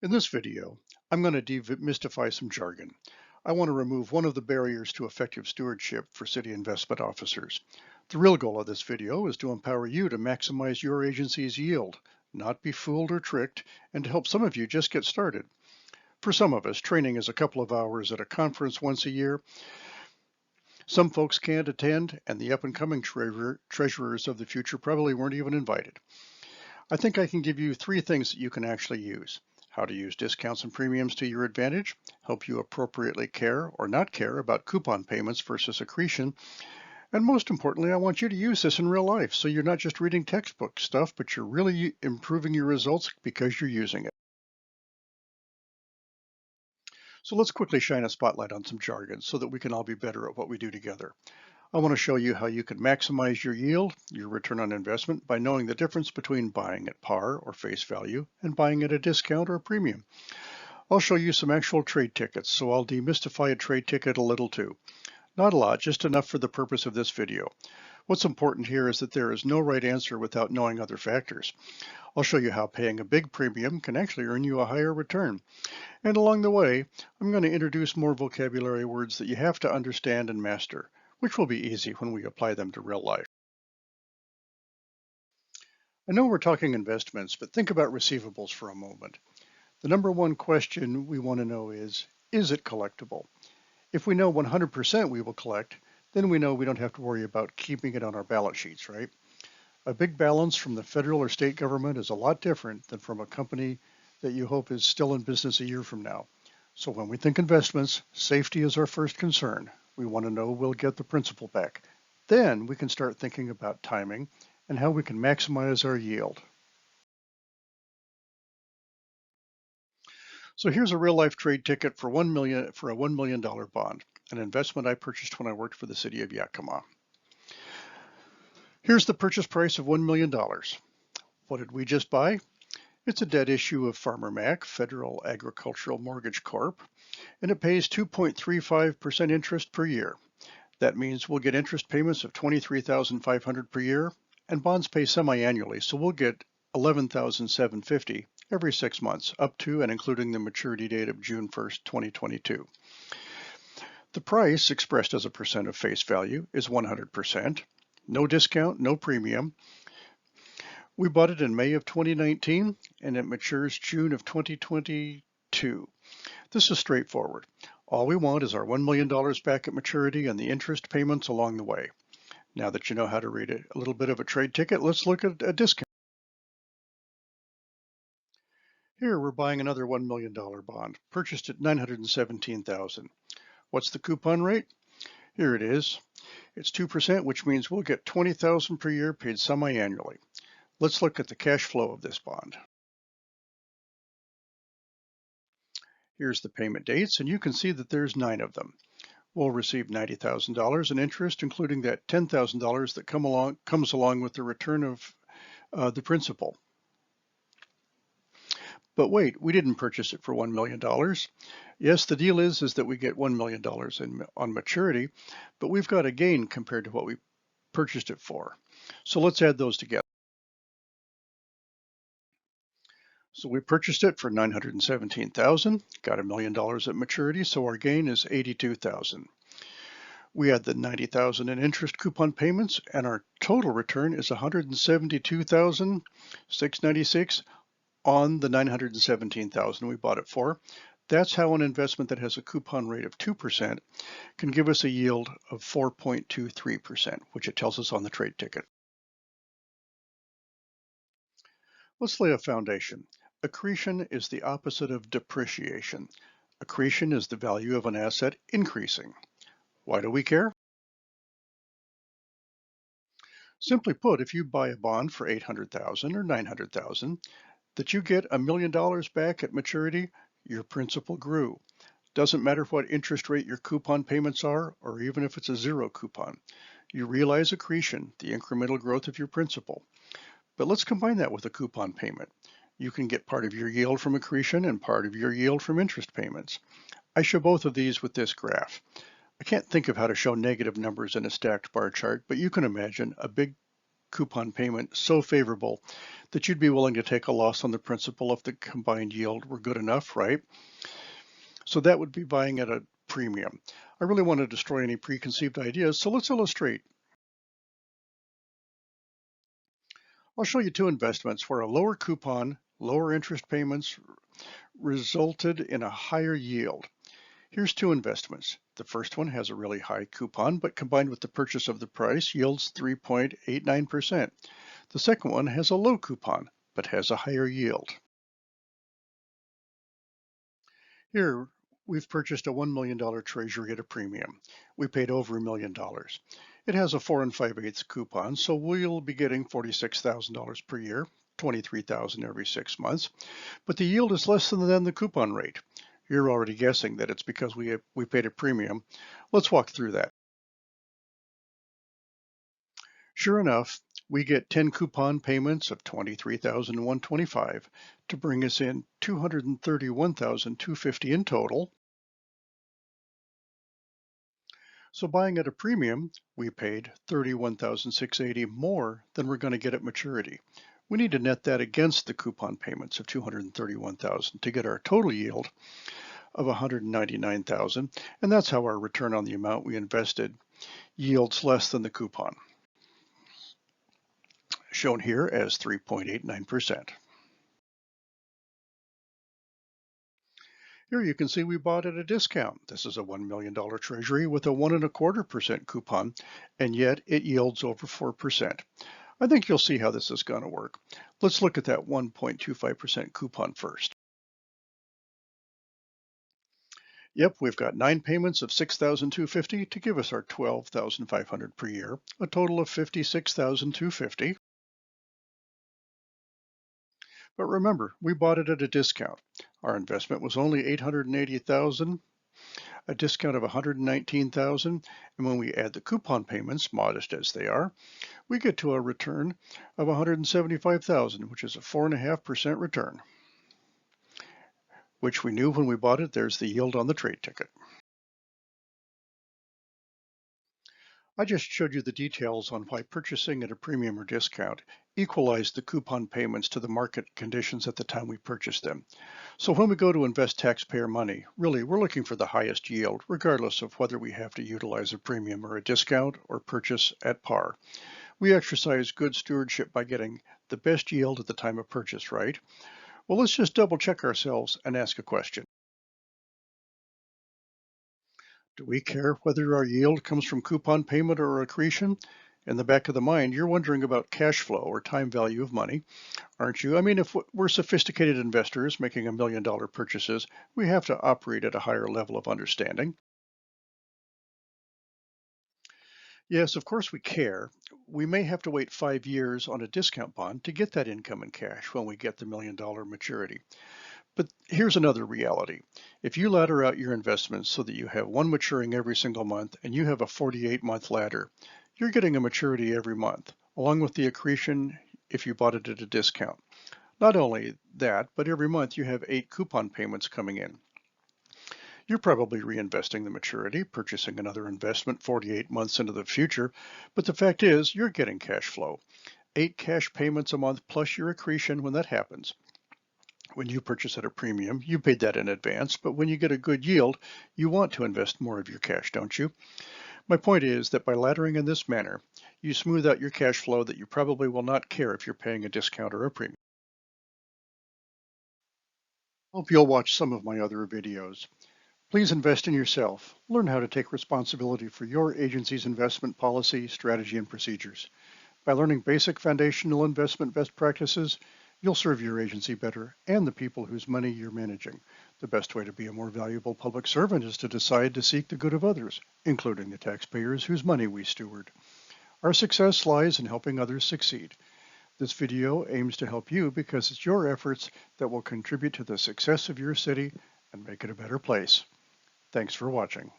In this video, I'm going to demystify some jargon. I want to remove one of the barriers to effective stewardship for city investment officers. The real goal of this video is to empower you to maximize your agency's yield, not be fooled or tricked, and to help some of you just get started. For some of us, training is a couple of hours at a conference once a year. Some folks can't attend, and the up-and-coming treasurers of the future probably weren't even invited. I think I can give you three things that you can actually use. How to use discounts and premiums to your advantage, help you appropriately care or not care about coupon payments versus accretion, and most importantly, I want you to use this in real life so you're not just reading textbook stuff, but you're really improving your results because you're using it. So let's quickly shine a spotlight on some jargon so that we can all be better at what we do together. I want to show you how you can maximize your yield, your return on investment, by knowing the difference between buying at par or face value and buying at a discount or a premium. I'll show you some actual trade tickets, so I'll demystify a trade ticket a little too. Not a lot, just enough for the purpose of this video. What's important here is that there is no right answer without knowing other factors. I'll show you how paying a big premium can actually earn you a higher return. And along the way, I'm going to introduce more vocabulary words that you have to understand and master, which will be easy when we apply them to real life. I know we're talking investments, but think about receivables for a moment. The number one question we want to know is it collectible? If we know 100% we will collect, then we know we don't have to worry about keeping it on our balance sheets, right? A big balance from the federal or state government is a lot different than from a company that you hope is still in business a year from now. So when we think investments, safety is our first concern. We want to know we'll get the principal back. Then we can start thinking about timing and how we can maximize our yield. So here's a real life trade ticket for a $1 million bond, an investment I purchased when I worked for the city of Yakima. Here's the purchase price of $1 million. What did we just buy? It's a debt issue of Farmer Mac, Federal Agricultural Mortgage Corp., and it pays 2.35% interest per year. That means we'll get interest payments of $23,500 per year, and bonds pay semi-annually, so we'll get $11,750 every 6 months, up to and including the maturity date of June 1st, 2022. The price, expressed as a percent of face value, is 100%. No discount, no premium. We bought it in May of 2019, and it matures June of 2022. This is straightforward. All we want is our $1 million back at maturity and the interest payments along the way. Now that you know how to read a little bit of a trade ticket, let's look at a discount. Here we're buying another $1 million bond, purchased at $917,000. What's the coupon rate? Here it is. It's 2%, which means we'll get $20,000 per year paid semi-annually. Let's look at the cash flow of this bond. Here's the payment dates, and you can see that there's 9 of them. We'll receive $90,000 in interest, including that $10,000 that comes along with the return of the principal. But wait, we didn't purchase it for $1 million. Yes, the deal is that we get $1 million on maturity, but we've got a gain compared to what we purchased it for. So let's add those together. So we purchased it for $917,000, got $1 million at maturity, so our gain is $82,000. We add the $90,000 in interest coupon payments, and our total return is $172,696 on the $917,000 we bought it for. That's how an investment that has a coupon rate of 2% can give us a yield of 4.23%, which it tells us on the trade ticket. Let's lay a foundation. Accretion is the opposite of depreciation. Accretion is the value of an asset increasing. Why do we care? Simply put, if you buy a bond for $800,000 or $900,000, that you get $1 million back at maturity, your principal grew. Doesn't matter what interest rate your coupon payments are, or even if it's a zero coupon. You realize accretion, the incremental growth of your principal. But let's combine that with a coupon payment. You can get part of your yield from accretion and part of your yield from interest payments. I show both of these with this graph. I can't think of how to show negative numbers in a stacked bar chart, but you can imagine a big coupon payment so favorable that you'd be willing to take a loss on the principal if the combined yield were good enough, right? So that would be buying at a premium. I really want to destroy any preconceived ideas, so let's illustrate. I'll show you two investments where a lower coupon, lower interest payments resulted in a higher yield. Here's two investments. The first one has a really high coupon, but combined with the purchase of the price yields 3.89%. The second one has a low coupon, but has a higher yield. Here, we've purchased a $1 million Treasury at a premium. We paid over $1 million. It has a 4 5/8 coupon, so we'll be getting $46,000 per year, $23,000 every 6 months. But the yield is less than the coupon rate. You're already guessing that it's because we paid a premium. Let's walk through that. Sure enough, we get 10 coupon payments of $23,125 to bring us in $231,250 in total. So buying at a premium, we paid $31,680 more than we're going to get at maturity. We need to net that against the coupon payments of $231,000 to get our total yield of $199,000, and that's how our return on the amount we invested yields less than the coupon, shown here as 3.89%. Here you can see we bought at a discount. This is a $1 million Treasury with a 1.25% coupon, and yet it yields over 4%. I think you'll see how this is going to work. Let's look at that 1.25% coupon first. Yep, we've got 9 payments of $6,250 to give us our $12,500 per year, a total of $56,250. But remember, we bought it at a discount. Our investment was only $880,000, a discount of $119,000, and when we add the coupon payments, modest as they are, we get to a return of $175,000, which is a 4.5% return, which we knew when we bought it. There's the yield on the trade ticket. I just showed you the details on why purchasing at a premium or discount equalized the coupon payments to the market conditions at the time we purchased them. So when we go to invest taxpayer money, really we're looking for the highest yield, regardless of whether we have to utilize a premium or a discount or purchase at par. We exercise good stewardship by getting the best yield at the time of purchase, right? Well, let's just double check ourselves and ask a question. Do we care whether our yield comes from coupon payment or accretion? In the back of the mind, you're wondering about cash flow or time value of money, aren't you? I mean, if we're sophisticated investors making $1 million purchases, we have to operate at a higher level of understanding. Yes, of course we care. We may have to wait 5 years on a discount bond to get that income in cash when we get the $1 million maturity. But here's another reality. If you ladder out your investments so that you have one maturing every single month and you have a 48-month ladder, you're getting a maturity every month, along with the accretion if you bought it at a discount. Not only that, but every month you have 8 coupon payments coming in. You're probably reinvesting the maturity, purchasing another investment 48 months into the future, but the fact is you're getting cash flow. 8 cash payments a month plus your accretion when that happens. When you purchase at a premium, you paid that in advance, but when you get a good yield, you want to invest more of your cash, don't you? My point is that by laddering in this manner, you smooth out your cash flow that you probably will not care if you're paying a discount or a premium. Hope you'll watch some of my other videos. Please invest in yourself. Learn how to take responsibility for your agency's investment policy, strategy, and procedures. By learning basic foundational investment best practices, you'll serve your agency better and the people whose money you're managing. The best way to be a more valuable public servant is to decide to seek the good of others, including the taxpayers whose money we steward. Our success lies in helping others succeed. This video aims to help you because it's your efforts that will contribute to the success of your city and make it a better place. Thanks for watching.